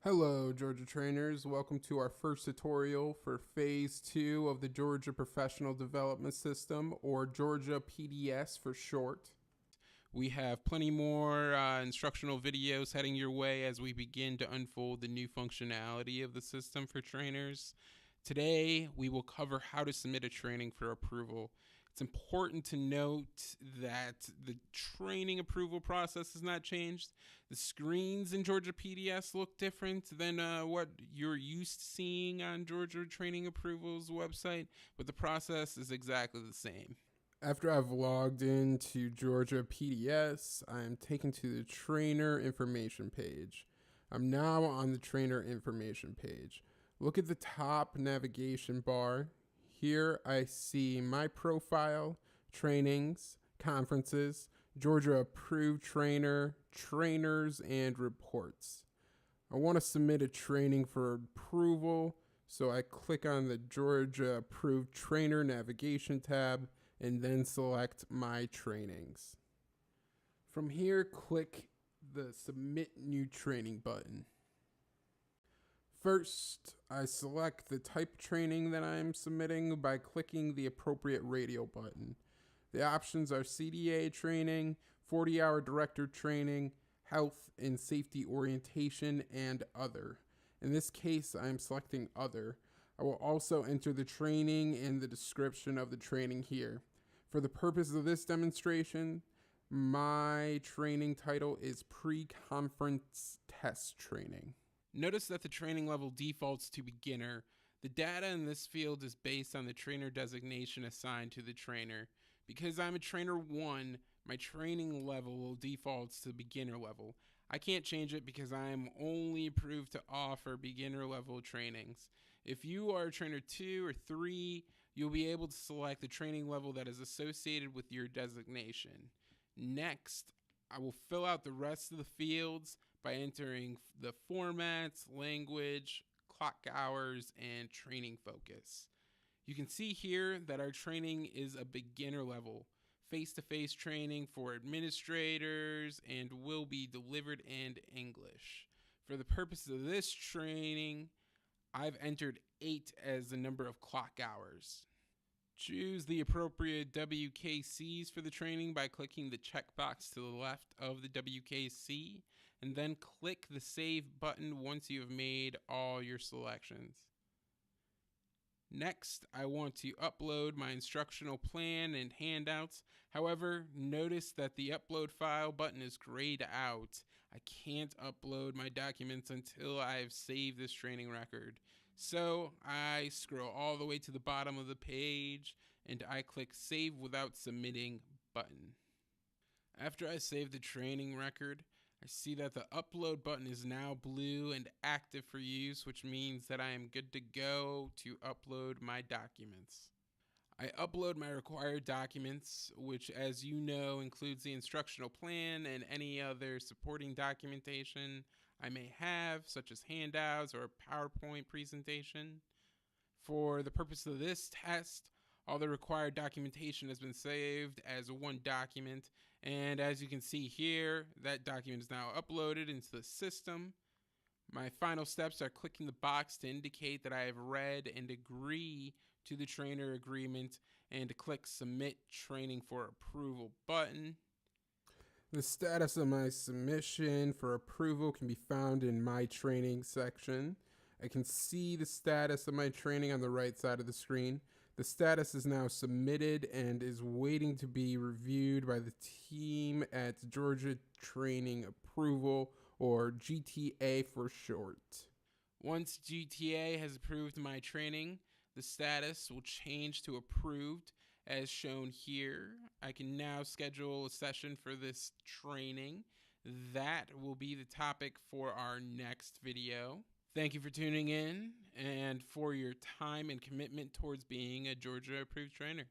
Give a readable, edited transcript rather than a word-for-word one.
Hello, Georgia trainers. Welcome to our first tutorial for Phase 2 of the Georgia Professional Development System, or Georgia PDS for short. We have plenty more instructional videos heading your way as we begin to unfold the new functionality of the system for trainers. Today, we will cover how to submit a training for approval. It's important to note that the training approval process has not changed. The screens in Georgia PDS look different than what you're used to seeing on Georgia Training Approval's website, but the process is exactly the same. After I've logged into Georgia PDS, I'm taken to the trainer information page. I'm now on the trainer information page. Look at the top navigation bar. Here I see my profile, trainings, conferences, Georgia approved trainer, trainers, and reports. I want to submit a training for approval, so I click on the Georgia approved trainer navigation tab and then select my trainings. From here, click the submit new training button. First, I select the type of training that I'm submitting by clicking the appropriate radio button. The options are CDA training, 40-hour director training, health and safety orientation, and other. In this case, I'm selecting other. I will also enter the training and the description of the training here. For the purpose of this demonstration, my training title is Pre-Conference Test Training. Notice that the training level defaults to beginner. The data in this field is based on the trainer designation assigned to the trainer. Because I'm a trainer 1, my training level will default to beginner level. I can't change it because I am only approved to offer beginner level trainings. If you are a trainer 2 or 3, you'll be able to select the training level that is associated with your designation. Next, I will fill out the rest of the fields by entering the formats, language, clock hours, and training focus. You can see here that our training is a beginner level, face-to-face training for administrators, and will be delivered in English. For the purpose of this training, I've entered 8 as the number of clock hours. Choose the appropriate WKCs for the training by clicking the checkbox to the left of the WKC, and then click the Save button once you have made all your selections. Next, I want to upload my instructional plan and handouts. However, notice that the upload file button is grayed out. I can't upload my documents until I've saved this training record. So I scroll all the way to the bottom of the page and I click Save Without Submitting button. After I save the training record, I see that the upload button is now blue and active for use, which means that I am good to go to upload my documents. I upload my required documents, which, as you know, includes the instructional plan and any other supporting documentation I may have, such as handouts or a PowerPoint presentation. For the purpose of this test, all the required documentation has been saved as one document, and as you can see here, that document is now uploaded into the system. My final steps are clicking the box to indicate that I have read and agree to the trainer agreement, and to click Submit Training for Approval button. The status of my submission for approval can be found in my training section. I can see the status of my training on the right side of the screen. The status is now submitted and is waiting to be reviewed by the team at Georgia Training Approval, or GTA for short. Once GTA has approved my training, the status will change to approved as shown here. I can now schedule a session for this training. That will be the topic for our next video. Thank you for tuning in and for your time and commitment towards being a Georgia approved trainer.